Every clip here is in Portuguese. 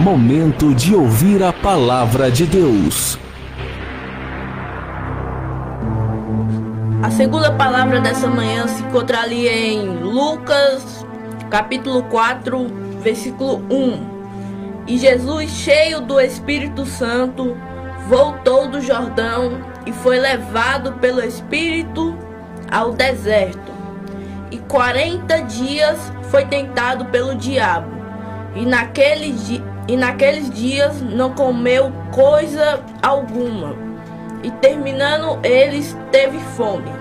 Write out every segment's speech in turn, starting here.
Momento de ouvir a palavra de Deus. A segunda palavra dessa manhã se encontra ali em Lucas, capítulo 4, versículo 1. E Jesus, cheio do Espírito Santo, voltou do Jordão e foi levado pelo Espírito ao deserto. E 40 dias foi tentado pelo diabo. E naqueles dias não comeu coisa alguma. E terminando eles, teve fome.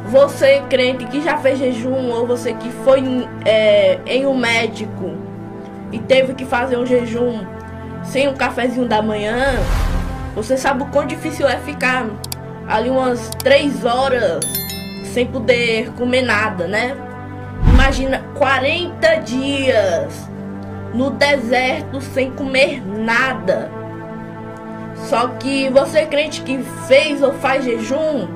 Você, crente, que já fez jejum, ou você que foi em um médico e teve que fazer um jejum sem um cafezinho da manhã, você sabe o quão difícil é ficar ali umas 3 horas sem poder comer nada, né? Imagina 40 dias no deserto sem comer nada. Só que você, crente que fez ou faz jejum,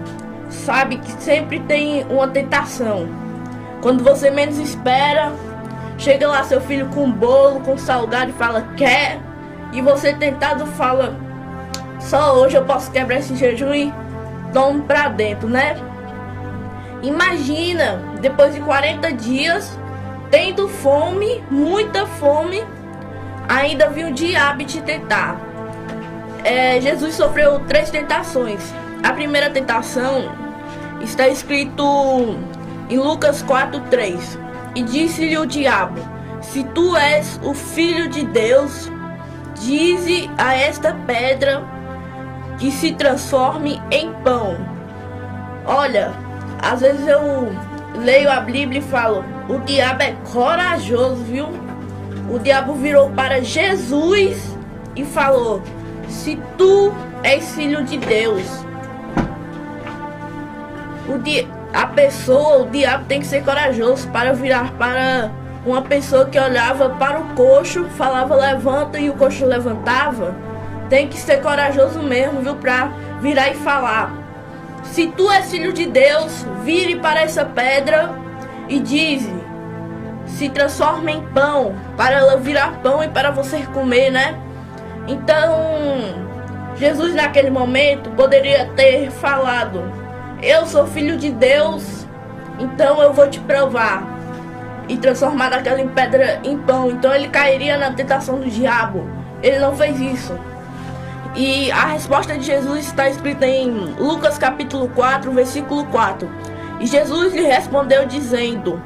sabe que sempre tem uma tentação. Quando você menos espera, chega lá seu filho com um bolo, com salgado e fala, quer? E você tentado fala, só hoje eu posso quebrar esse jejum e toma pra dentro, né? Imagina, depois de 40 dias, tendo fome, muita fome, ainda viu o diabo te tentar. Jesus sofreu 3 tentações. A primeira tentação está escrito em Lucas 4:3. E disse-lhe o diabo, se tu és o filho de Deus, dize a esta pedra que se transforme em pão. Olha, às vezes eu leio a Bíblia e falo, o diabo é corajoso, viu? O diabo virou para Jesus e falou, se tu és filho de Deus. O diabo tem que ser corajoso para virar para uma pessoa que olhava para o coxo, falava levanta e o coxo levantava. Tem que ser corajoso mesmo, viu? Para virar e falar, se tu és filho de Deus, vire para essa pedra e dize, se transforma em pão, para ela virar pão e para você comer, né? Então, Jesus naquele momento poderia ter falado, eu sou filho de Deus, então eu vou te provar, e transformar aquela pedra em pão. Então ele cairia na tentação do diabo. Ele não fez isso. E a resposta de Jesus está escrita em Lucas capítulo 4, versículo 4. E Jesus lhe respondeu dizendo,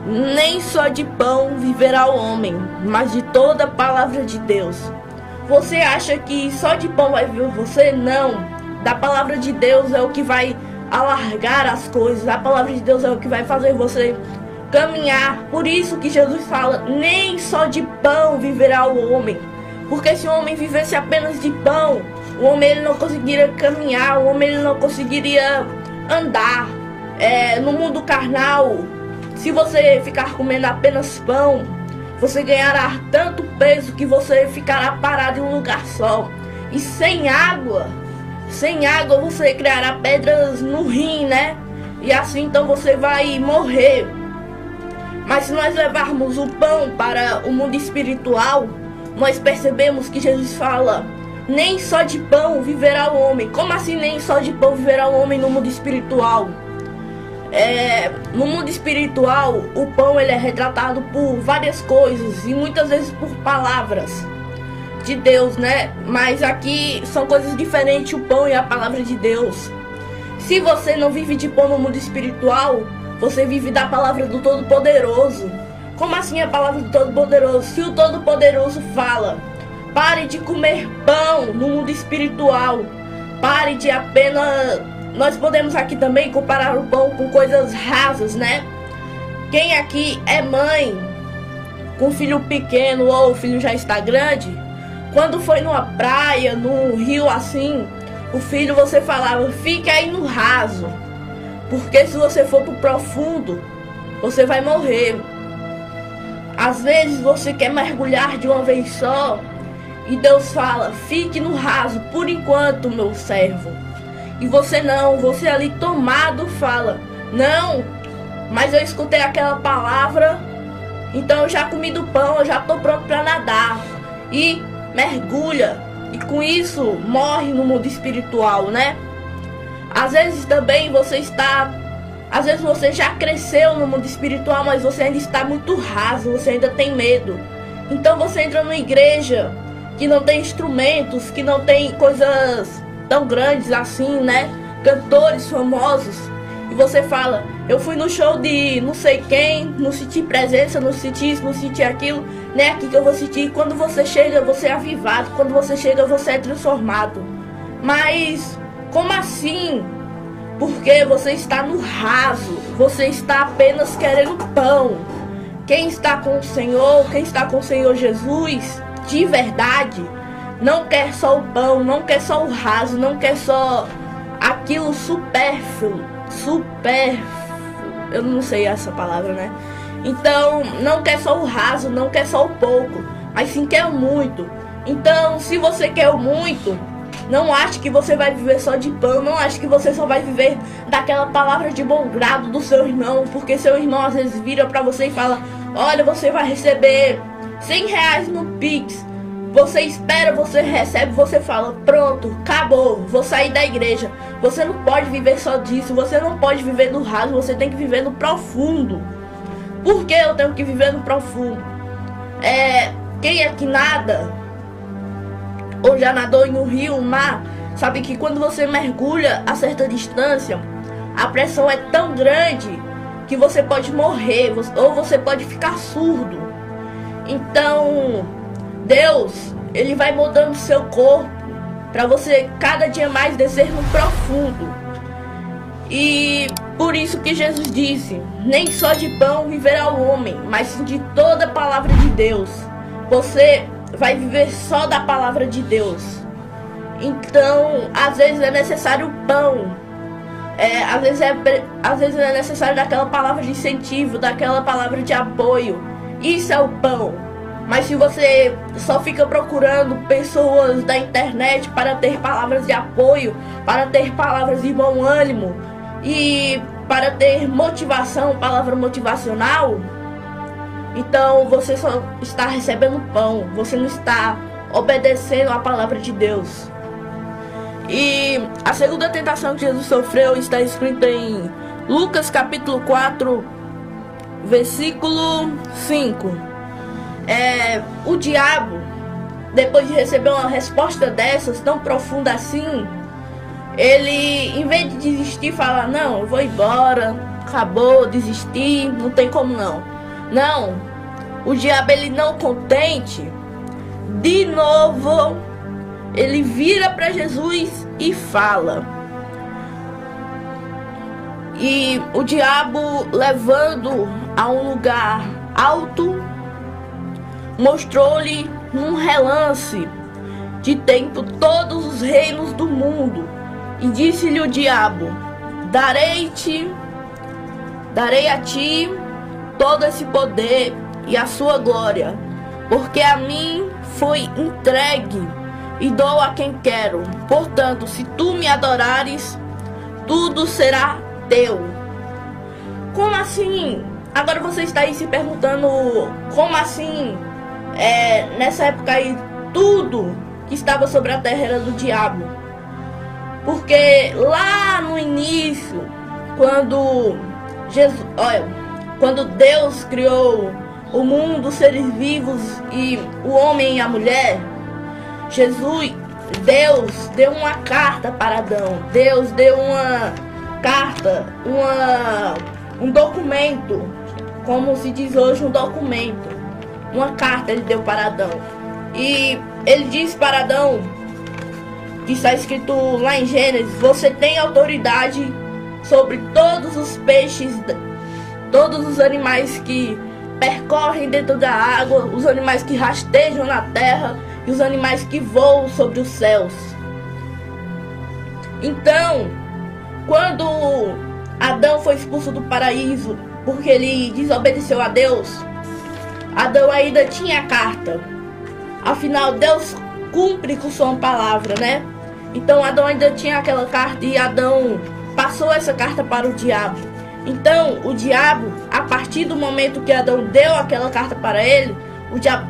nem só de pão viverá o homem, mas de toda a palavra de Deus. Você acha que só de pão vai viver você? Não. Da palavra de Deus é o que vai alargar as coisas. A palavra de Deus é o que vai fazer você caminhar. Por isso que Jesus fala, nem só de pão viverá o homem. Porque se o homem vivesse apenas de pão, o homem ele não conseguiria caminhar, o homem ele não conseguiria andar. No mundo carnal, se você ficar comendo apenas pão, você ganhará tanto peso que você ficará parado em um lugar só. E sem água você criará pedras no rim, né? E assim então você vai morrer. Mas se nós levarmos o pão para o mundo espiritual, nós percebemos que Jesus fala, nem só de pão viverá o homem. Como assim nem só de pão viverá o homem no mundo espiritual? No mundo espiritual, o pão ele é retratado por várias coisas e muitas vezes por palavras de Deus, né? Mas aqui são coisas diferentes, o pão e a palavra de Deus. Se você não vive de pão no mundo espiritual, você vive da palavra do Todo-Poderoso. Como assim a palavra do Todo-Poderoso? Se o Todo-Poderoso fala, pare de comer pão no mundo espiritual, pare de apenas... Nós podemos aqui também comparar o pão com coisas rasas, né? Quem aqui é mãe com filho pequeno ou o filho já está grande, quando foi numa praia, num rio assim, o filho você falava, fique aí no raso, porque se você for pro profundo, você vai morrer. Às vezes você quer mergulhar de uma vez só e Deus fala, fique no raso por enquanto, meu servo. E você não, você ali tomado fala, não, mas eu escutei aquela palavra Então eu já comi do pão, eu já estou pronto para nadar. E mergulha. E com isso morre no mundo espiritual, né? Às vezes também às vezes você já cresceu no mundo espiritual, mas você ainda está muito raso, você ainda tem medo. Então você entra numa igreja que não tem instrumentos, que não tem coisas tão grandes assim, né? Cantores famosos. E você fala, eu fui no show de não sei quem, não senti presença, não senti isso, não senti aquilo, né? Aqui que eu vou sentir. Quando você chega, você é avivado. Quando você chega, você é transformado. Mas como assim? Porque você está no raso. Você está apenas querendo pão. Quem está com o Senhor, quem está com o Senhor Jesus, de verdade, não quer só o pão, não quer só o raso, não quer só aquilo supérfluo. Eu não sei essa palavra, né? Então, não quer só o raso, não quer só o pouco, mas sim quer o muito. Então, se você quer o muito, não ache que você vai viver só de pão, não ache que você só vai viver daquela palavra de bom grado do seu irmão, porque seu irmão às vezes vira pra você e fala, olha, você vai receber R$100 no Pix. Você espera, você recebe, você fala, pronto, acabou, vou sair da igreja. Você não pode viver só disso, você não pode viver no raso, você tem que viver no profundo. Por que eu tenho que viver no profundo? Quem é que nada, ou já nadou em um rio, um mar, sabe que quando você mergulha a certa distância, a pressão é tão grande que você pode morrer, ou você pode ficar surdo. Então, Deus, Ele vai moldando o seu corpo para você cada dia mais descer no profundo. E por isso que Jesus disse, nem só de pão viverá o homem, mas sim de toda a palavra de Deus. Você vai viver só da palavra de Deus. Então, às vezes é necessário pão. Às vezes é necessário daquela palavra de incentivo, daquela palavra de apoio. Isso é o pão. Mas se você só fica procurando pessoas da internet para ter palavras de apoio, para ter palavras de bom ânimo e para ter motivação, palavra motivacional, então você só está recebendo pão, você não está obedecendo a palavra de Deus. E a segunda tentação que Jesus sofreu está escrita em Lucas capítulo 4, versículo 5. O diabo, depois de receber uma resposta dessas, tão profunda assim, ele, em vez de desistir, fala, não, eu vou embora, acabou, desisti, não tem como não. Não, o diabo, ele não contente, de novo, ele vira para Jesus e fala. E o diabo, levando a um lugar alto, mostrou-lhe num relance de tempo todos os reinos do mundo. E disse-lhe o diabo, darei a ti todo esse poder e a sua glória, porque a mim foi entregue e dou a quem quero. Portanto, se tu me adorares, tudo será teu. Como assim? Agora você está aí se perguntando, como assim? Nessa época aí, tudo que estava sobre a terra era do diabo. Porque lá no início, quando Deus criou o mundo, os seres vivos e o homem e a mulher, Deus deu uma carta para Adão. Deus deu uma carta, um documento, como se diz hoje, um documento. Uma carta ele deu para Adão. E ele disse para Adão, que está escrito lá em Gênesis, você tem autoridade sobre todos os peixes, todos os animais que percorrem dentro da água, os animais que rastejam na terra e os animais que voam sobre os céus. Então, quando Adão foi expulso do paraíso porque ele desobedeceu a Deus, Adão ainda tinha a carta. Afinal, Deus cumpre com sua palavra, né? Então Adão ainda tinha aquela carta e Adão passou essa carta para o diabo. Então, o diabo, a partir do momento que Adão deu aquela carta para ele, o diabo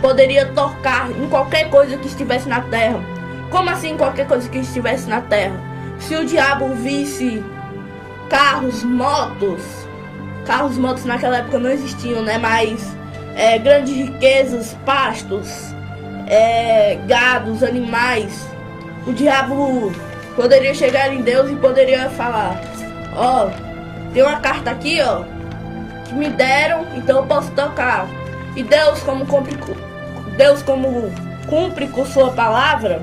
poderia tocar em qualquer coisa que estivesse na terra. Como assim qualquer coisa que estivesse na terra? Se o diabo visse carros, motos naquela época não existiam, né? Mas grandes riquezas, pastos, gados, animais, o diabo poderia chegar em Deus e poderia falar: ó, tem uma carta aqui, ó, que me deram, então eu posso tocar. E Deus, como cumpre com sua palavra,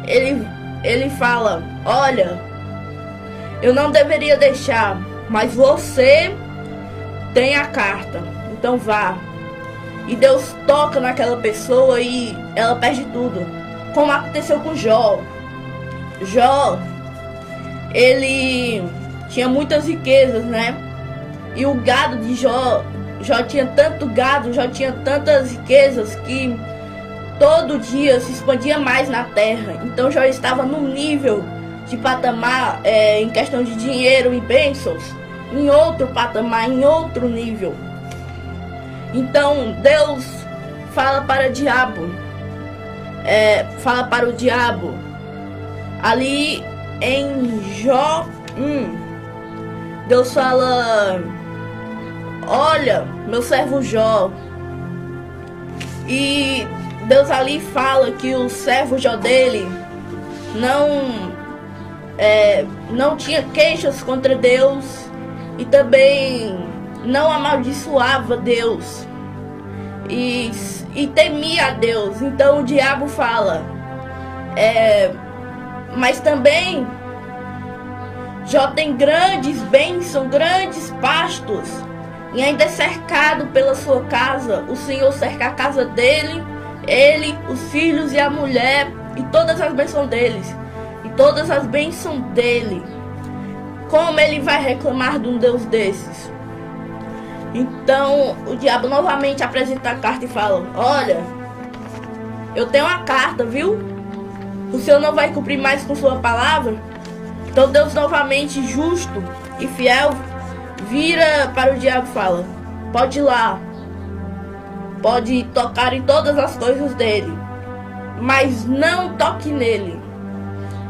ele fala: olha, eu não deveria deixar, mas você tem a carta, então vá. E Deus toca naquela pessoa e ela perde tudo, como aconteceu com Jó. Jó, ele tinha muitas riquezas, né? E o gado de Jó tinha tanto gado, Jó tinha tantas riquezas que todo dia se expandia mais na terra. Então Jó estava num nível de patamar, em questão de dinheiro e bênçãos, em outro patamar, em outro nível. Então Deus fala para o diabo, ali em Jó 1, Deus fala: olha, meu servo Jó. E Deus ali fala que o servo Jó dele não tinha queixas contra Deus e também não amaldiçoava Deus e temia a Deus. Então o diabo fala: mas também Jó tem grandes bênçãos, grandes pastos, e ainda é cercado pela sua casa. O Senhor cerca a casa dele, ele, os filhos e a mulher, e todas as bênçãos deles, e todas as bênçãos dele. Como ele vai reclamar de um Deus desses? Então o diabo novamente apresenta a carta e fala: olha, eu tenho uma carta, viu? O Senhor não vai cumprir mais com sua palavra? Então Deus, novamente justo e fiel, vira para o diabo e fala: pode ir lá, pode tocar em todas as coisas dele, mas não toque nele.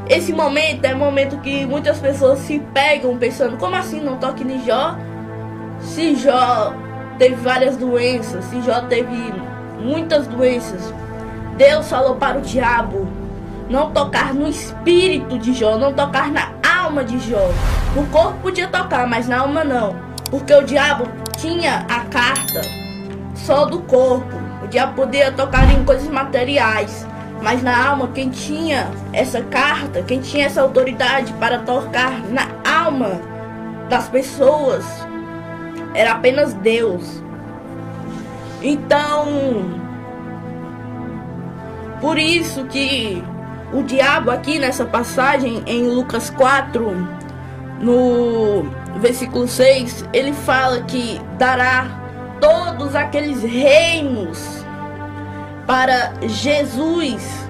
Esse momento é o momento que muitas pessoas se pegam pensando: como assim não toque em Jó? Se Jó teve várias doenças, se Jó teve muitas doenças. Deus falou para o diabo não tocar no espírito de Jó, não tocar na alma de Jó. No corpo podia tocar, mas na alma não, porque o diabo tinha a carta só do corpo. O diabo podia tocar em coisas materiais, mas na alma, quem tinha essa carta, quem tinha essa autoridade para tocar na alma das pessoas, era apenas Deus. Então, por isso que o diabo aqui nessa passagem em Lucas 4, no versículo 6, ele fala que dará todos aqueles reinos para Jesus,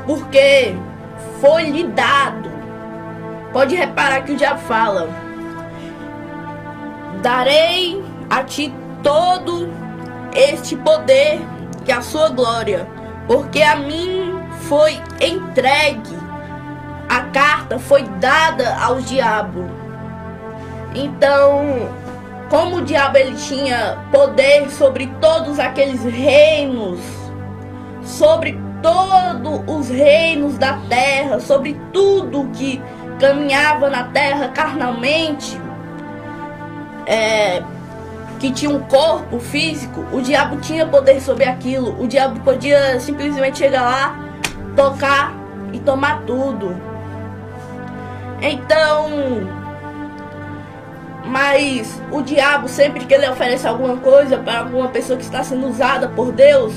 porque foi lhe dado. Pode reparar que o diabo fala: darei a ti todo este poder e a sua glória, porque a mim foi entregue. A carta foi dada ao diabo. Então, como o diabo ele tinha poder sobre todos aqueles reinos, sobre todos os reinos da terra, sobre tudo que caminhava na terra carnalmente, que tinha um corpo físico, o diabo tinha poder sobre aquilo. O diabo podia simplesmente chegar lá, tocar e tomar tudo. Então, mas o diabo, sempre que ele oferece alguma coisa para alguma pessoa que está sendo usada por Deus,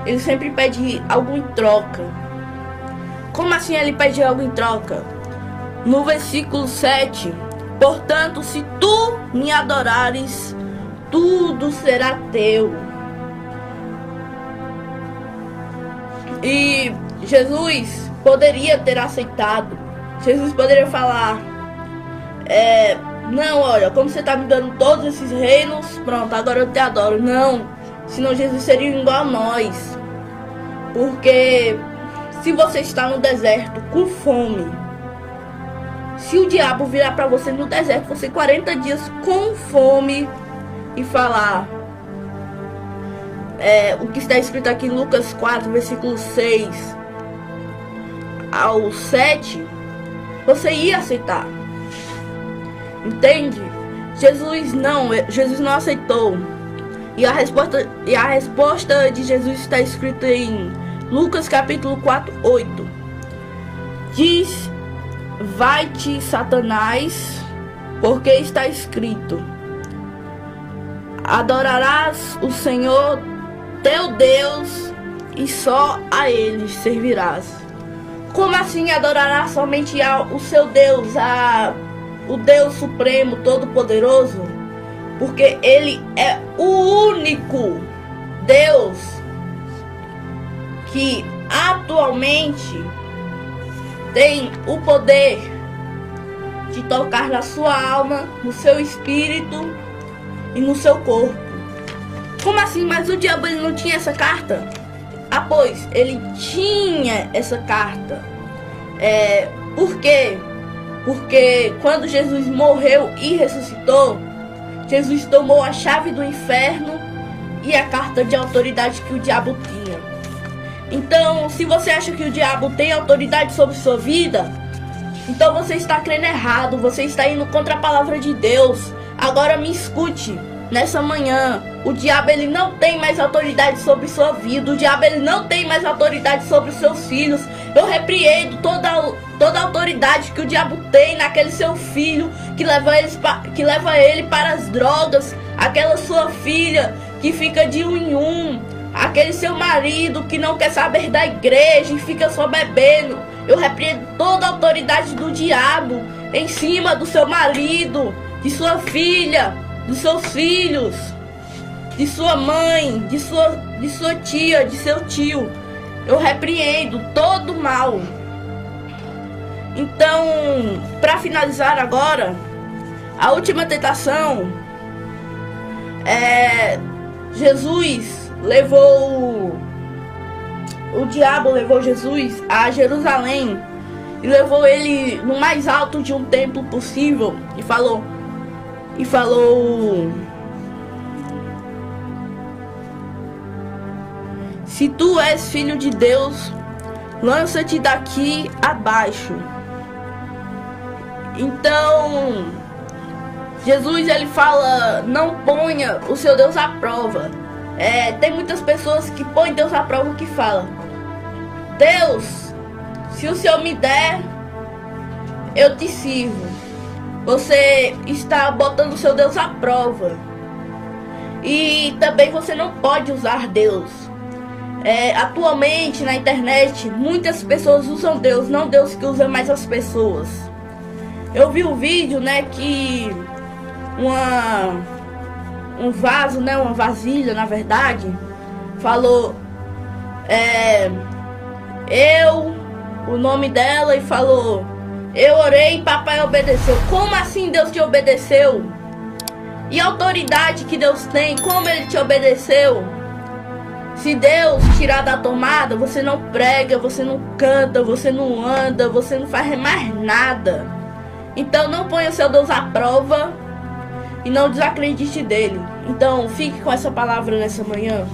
ele sempre pede algo em troca. Como assim ele pede algo em troca? No versículo 7, portanto, se tu me adorares, tudo será teu. E Jesus poderia ter aceitado. Jesus poderia falar: Não, olha, como você tá me dando todos esses reinos, pronto, agora eu te adoro. Não, senão Jesus seria igual a nós. Porque se você está no deserto com fome, se o diabo virar para você no deserto, você 40 dias com fome e falar o que está escrito aqui em Lucas 4, versículo 6 ao 7, você ia aceitar. Entende? Jesus não aceitou. E a resposta de Jesus está escrita em Lucas capítulo 4, 8. Diz: vai-te, Satanás, porque está escrito: adorarás o Senhor teu Deus e só a Ele servirás. Como assim adorarás somente o seu Deus, o Deus Supremo Todo-Poderoso? Porque Ele é o único Deus que atualmente tem o poder de tocar na sua alma, no seu espírito e no seu corpo. Como assim? Mas o diabo ele não tinha essa carta? Ah, pois, ele tinha essa carta. Por quê? Porque quando Jesus morreu e ressuscitou, Jesus tomou a chave do inferno e a carta de autoridade que o diabo tinha. Então, se você acha que o diabo tem autoridade sobre sua vida, então você está crendo errado, você está indo contra a palavra de Deus. Agora me escute, nessa manhã, o diabo ele não tem mais autoridade sobre sua vida, o diabo ele não tem mais autoridade sobre os seus filhos. Eu repreendo toda a autoridade que o diabo tem naquele seu filho que leva ele para as drogas, aquela sua filha que fica de um em um, aquele seu marido que não quer saber da igreja e fica só bebendo. Eu repreendo toda a autoridade do diabo em cima do seu marido, de sua filha, dos seus filhos, de sua mãe, de sua tia, de seu tio. Eu repreendo todo o mal. Então, para finalizar agora, a última tentação Jesus levou, o diabo levou Jesus a Jerusalém e levou ele no mais alto de um templo possível e falou: se tu és filho de Deus, lança-te daqui abaixo. Então, Jesus ele fala: não ponha o seu Deus à prova. Tem muitas pessoas que põem Deus à prova, que falam: Deus, se o Senhor me der, eu te sirvo. Você está botando o seu Deus à prova. E também você não pode usar Deus. Atualmente na internet muitas pessoas usam Deus, não Deus que usa mais as pessoas. Eu vi um vídeo, que um vaso, uma vasilha, na verdade, falou o nome dela, e falou: eu orei e papai obedeceu. Como assim Deus te obedeceu? E a autoridade que Deus tem, como ele te obedeceu? Se Deus tirar da tomada, você não prega, você não canta, você não anda, você não faz mais nada. Então não ponha o seu Deus à prova e não desacredite dele. Então fique com essa palavra nessa manhã.